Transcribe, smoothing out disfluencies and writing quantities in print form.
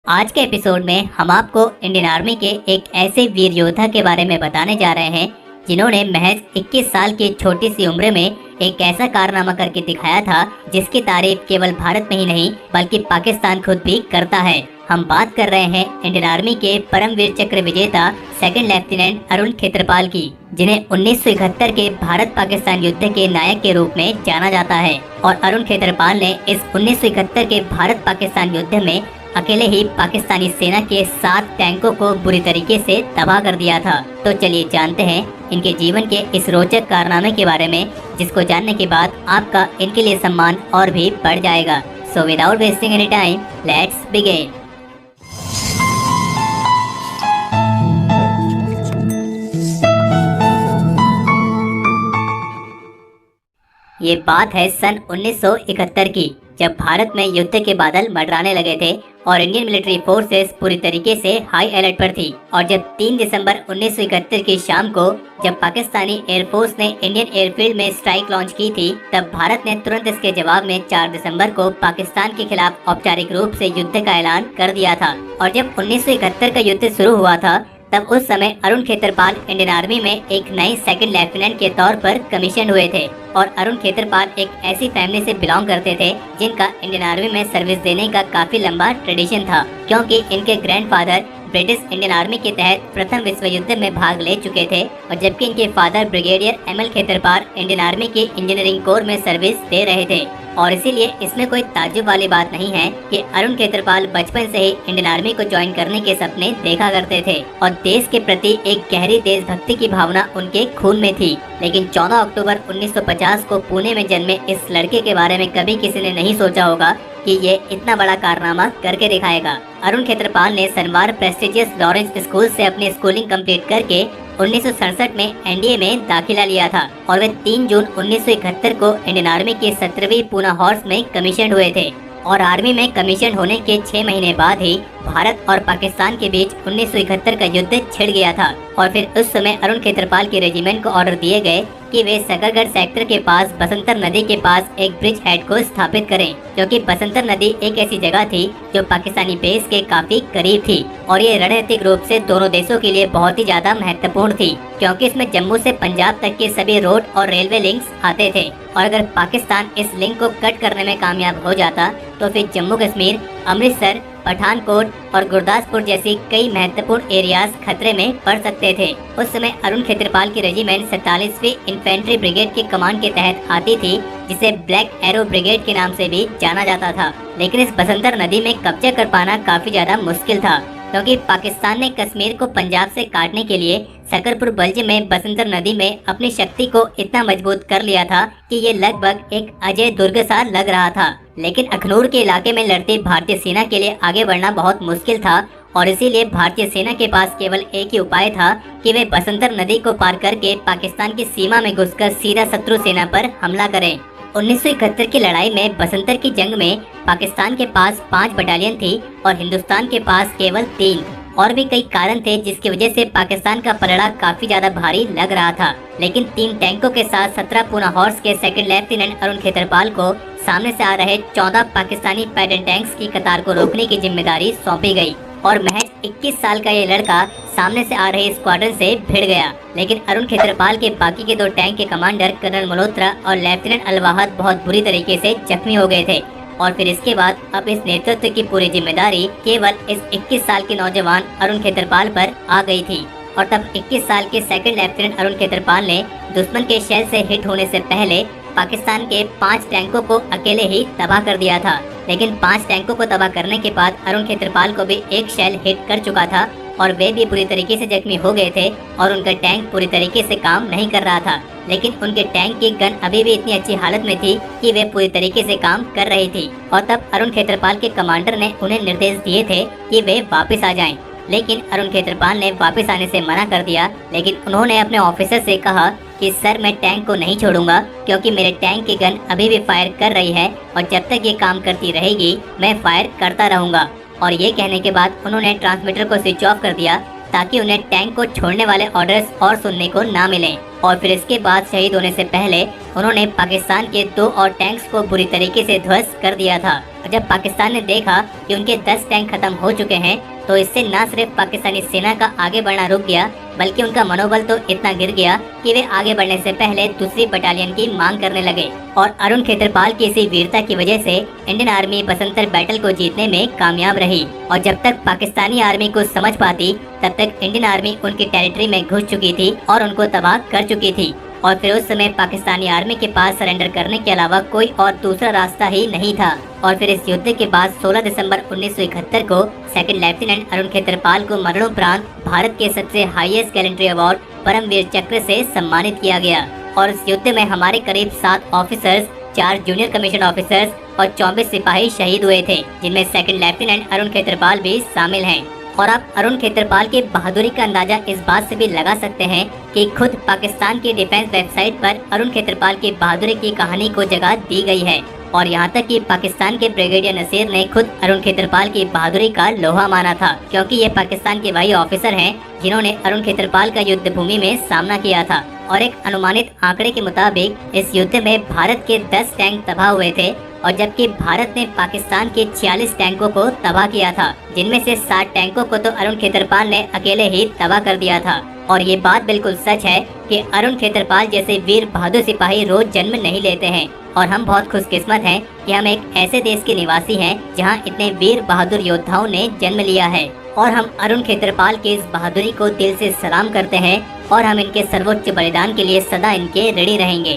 आज के एपिसोड में हम आपको इंडियन आर्मी के एक ऐसे वीर योद्धा के बारे में बताने जा रहे हैं जिन्होंने महज 21 साल की छोटी सी उम्र में एक ऐसा कारनामा करके दिखाया था जिसकी तारीफ केवल भारत में ही नहीं बल्कि पाकिस्तान खुद भी करता है। हम बात कर रहे हैं इंडियन आर्मी के परमवीर चक्र विजेता सेकंड लेफ्टिनेंट अरुण खेत्रपाल की, जिन्हें 1971 के भारत पाकिस्तान युद्ध के नायक के रूप में जाना जाता है। और अरुण खेत्रपाल ने इस 1971 के भारत पाकिस्तान युद्ध में अकेले ही पाकिस्तानी सेना के 7 टैंकों को बुरी तरीके से तबाह कर दिया था। तो चलिए जानते हैं इनके जीवन के इस रोचक कारनामे के बारे में, जिसको जानने के बाद आपका इनके लिए सम्मान और भी बढ़ जाएगा। So without wasting any time, let's begin. ये बात है सन 1971 की, जब भारत में युद्ध के बादल मंडराने लगे थे और इंडियन मिलिट्री फोर्सेस पूरी तरीके से हाई अलर्ट पर थी। और जब 3 दिसंबर 1971 की शाम को जब पाकिस्तानी एयरफोर्स ने इंडियन एयरफील्ड में स्ट्राइक लॉन्च की थी, तब भारत ने तुरंत इसके जवाब में 4 दिसंबर को पाकिस्तान के खिलाफ औपचारिक रूप से युद्ध का ऐलान कर दिया था। और जब 1971 का युद्ध शुरू हुआ था, तब उस समय अरुण खेत्रपाल इंडियन आर्मी में एक नए सेकंड लेफ्टिनेंट के तौर पर कमीशन हुए थे। और अरुण खेत्रपाल एक ऐसी फैमिली से बिलोंग करते थे जिनका इंडियन आर्मी में सर्विस देने का काफी लंबा ट्रेडिशन था, क्योंकि इनके ग्रैंडफादर ब्रिटिश इंडियन आर्मी के तहत प्रथम विश्व युद्ध में भाग ले चुके थे, और जबकि इनके father brigadier M L Khetarpal Indian army के इंजीनियरिंग कोर में सर्विस दे रहे थे। और इसीलिए इसमें कोई ताज्जुब वाली बात नहीं है कि अरुण खेत्रपाल बचपन से ही इंडियन आर्मी को ज्वाइन करने के सपने देखा करते थे और देश के प्रति एक गहरी देशभक्ति की भावना उनके खून में थी। लेकिन 14 अक्टूबर 1950 को पुणे में जन्मे इस लड़के के बारे में कभी किसी ने नहीं सोचा होगा कि ये इतना बड़ा कारनामा करके दिखाएगा। अरुण खेत्रपाल ने सनवार प्रेस्टिजियस लॉरेंस स्कूल से अपनी स्कूलिंग कंप्लीट करके 1967 में एनडीए में दाखिला लिया था और वे 3 जून 1971 को इंडियन आर्मी की 17वीं पूना हॉर्स में कमीशन हुए थे। और आर्मी में कमीशन होने के 6 महीने बाद ही भारत और पाकिस्तान के बीच 1971 का युद्ध छिड़ गया था। और फिर उस समय अरुण खेत्रपाल के रेजिमेंट को ऑर्डर दिए गए कि वे सकरगढ़ सेक्टर के पास बसंतर नदी के पास एक ब्रिज हेड को स्थापित करें, क्योंकि बसंतर नदी एक ऐसी जगह थी जो पाकिस्तानी बेस के काफी करीब थी और ये रणनीतिक रूप से दोनों देशों के लिए बहुत ही ज्यादा महत्वपूर्ण थी, क्योंकि इसमें जम्मू से पंजाब तक के सभी रोड और रेलवे लिंक्स आते थे। और अगर पाकिस्तान इस लिंक को कट करने में कामयाब हो जाता तो फिर जम्मू कश्मीर, अमृतसर, पठानकोट और गुरदासपुर जैसी कई महत्वपूर्ण एरियाज खतरे में पड़ सकते थे। उस समय अरुण खेत्रपाल की रेजिमेंट 47वीं इन्फेंट्री ब्रिगेड की कमांड के तहत आती थी, जिसे ब्लैक एरो ब्रिगेड के नाम से भी जाना जाता था। लेकिन इस बसंतर नदी में कब्जा कर पाना काफी ज्यादा मुश्किल था, क्योंकि पाकिस्तान ने कश्मीर को पंजाब से काटने के लिए सकरपुर बल्ज में बसंतर नदी में अपनी शक्ति को इतना मजबूत कर लिया था कि ये लगभग एक अजय दुर्ग सा लग रहा था। लेकिन अखनूर के इलाके में लड़ती भारतीय सेना के लिए आगे बढ़ना बहुत मुश्किल था और इसीलिए भारतीय सेना के पास केवल एक ही उपाय था कि वे बसंतर नदी को पार करके पाकिस्तान की सीमा में घुसकर सीधा शत्रु सेना पर हमला करें। 1971 की लड़ाई में बसंतर की जंग में पाकिस्तान के पास 5 बटालियन थी और हिंदुस्तान के पास केवल 3। और भी कई कारण थे जिसकी वजह से पाकिस्तान का पलड़ा काफी ज्यादा भारी लग रहा था। लेकिन 3 टैंकों के साथ 17 पूना हॉर्स के सेकंड लेफ्टिनेंट अरुण खेत्रपाल को सामने से आ रहे 14 पाकिस्तानी पैडल टैंक्स की कतार को रोकने की जिम्मेदारी सौंपी गई और महज 21 साल का ये लड़का सामने से आ रहे स्क्वाड्रन से भिड़ गया। लेकिन अरुण खेत्रपाल के बाकी के 2 टैंक के कमांडर कर्नल मल्होत्रा और लेफ्टिनेंट अलवाहद बहुत बुरी तरीके से जख्मी हो गए थे। और फिर इसके बाद अब इस नेतृत्व की पूरी जिम्मेदारी केवल इस 21 साल के नौजवान अरुण खेत्रपाल पर आ गई थी। और तब 21 साल के सेकंड लेफ्टिनेंट अरुण खेत्रपाल ने दुश्मन के शेल से हिट होने से पहले पाकिस्तान के 5 टैंकों को अकेले ही तबाह कर दिया था। लेकिन 5 टैंकों को तबाह करने के बाद अरुण खेत्रपाल को भी एक शेल हिट कर चुका था और वे भी पूरी तरीके से जख्मी हो गए थे और उनका टैंक पूरी तरीके से काम नहीं कर रहा था। लेकिन उनके टैंक की गन अभी भी इतनी अच्छी हालत में थी कि वे पूरी तरीके से काम कर रही थी। और तब अरुण खेत्रपाल के कमांडर ने उन्हें निर्देश दिए थे कि वे वापस आ जाएं। लेकिन अरुण खेत्रपाल ने वापस आने से मना कर दिया। लेकिन उन्होंने अपने ऑफिसर से कहा कि सर, मैं टैंक को नहीं छोड़ूंगा, क्योंकि मेरे टैंक की गन अभी भी फायर कर रही है और जब तक ये काम करती रहेगी मैं फायर करता रहूंगा। और ये कहने के बाद उन्होंने ट्रांसमीटर को स्विच ऑफ कर दिया ताकि उन्हें टैंक को छोड़ने वाले ऑर्डर्स और सुनने को ना मिलें। और फिर इसके बाद शहीद होने से पहले उन्होंने पाकिस्तान के 2 और टैंक्स को बुरी तरीके से ध्वस्त कर दिया था। जब पाकिस्तान ने देखा कि उनके 10 टैंक खत्म हो चुके हैं तो इससे न सिर्फ पाकिस्तानी सेना का आगे बढ़ना रुक गया बल्कि उनका मनोबल तो इतना गिर गया कि वे आगे बढ़ने से पहले दूसरी बटालियन की मांग करने लगे। और अरुण खेत्रपाल की इसी वीरता की वजह से इंडियन आर्मी बसंतर बैटल को जीतने में कामयाब रही। और जब तक पाकिस्तानी आर्मी को समझ पाती तब तक इंडियन आर्मी उनकी टेरिटरी में घुस चुकी थी और उनको तबाह कर चुकी थी। और फिर उस समय पाकिस्तानी आर्मी के पास सरेंडर करने के अलावा कोई और दूसरा रास्ता ही नहीं था। और फिर इस युद्ध के बाद 16 दिसंबर 1971 को सेकंड लेफ्टिनेंट अरुण खेत्रपाल को मरणोपरांत भारत के सबसे हाईएस्ट गैलेंट्री अवार्ड परमवीर चक्र से सम्मानित किया गया। और इस युद्ध में हमारे करीब 7 ऑफिसर्स, 4 जूनियर कमीशन ऑफिसर्स और 24 सिपाही शहीद हुए थे, जिनमें सेकंड लेफ्टिनेंट अरुण खेत्रपाल भी शामिल हैं। और आप अरुण खेत्रपाल की बहादुरी का अंदाजा इस बात से भी लगा सकते हैं कि खुद पाकिस्तान की डिफेंस वेबसाइट पर अरुण खेत्रपाल की बहादुरी की कहानी को जगह दी गई है। और यहाँ तक कि पाकिस्तान के ब्रिगेडियर नसीर ने खुद अरुण खेत्रपाल की बहादुरी का लोहा माना था, क्योंकि ये पाकिस्तान के वही ऑफिसर हैं जिन्होंने अरुण खेत्रपाल का युद्ध भूमि में सामना किया था। और एक अनुमानित आंकड़े के मुताबिक इस युद्ध में भारत के 10 टैंक तबाह हुए थे, और जबकि भारत ने पाकिस्तान के 46 टैंकों को तबाह किया था, जिनमें से 60 टैंकों को तो अरुण खेत्रपाल ने अकेले ही तबाह कर दिया था। और ये बात बिल्कुल सच है कि अरुण खेत्रपाल जैसे वीर बहादुर सिपाही रोज जन्म नहीं लेते हैं। और हम बहुत खुशकिस्मत हैं कि हम एक ऐसे देश के निवासी हैं जहां इतने वीर बहादुर योद्धाओं ने जन्म लिया है। और हम अरुण खेत्रपाल के इस बहादुरी को दिल से सलाम करते हैं और हम इनके सर्वोच्च बलिदान के लिए सदा इनके ऋणी रहेंगे।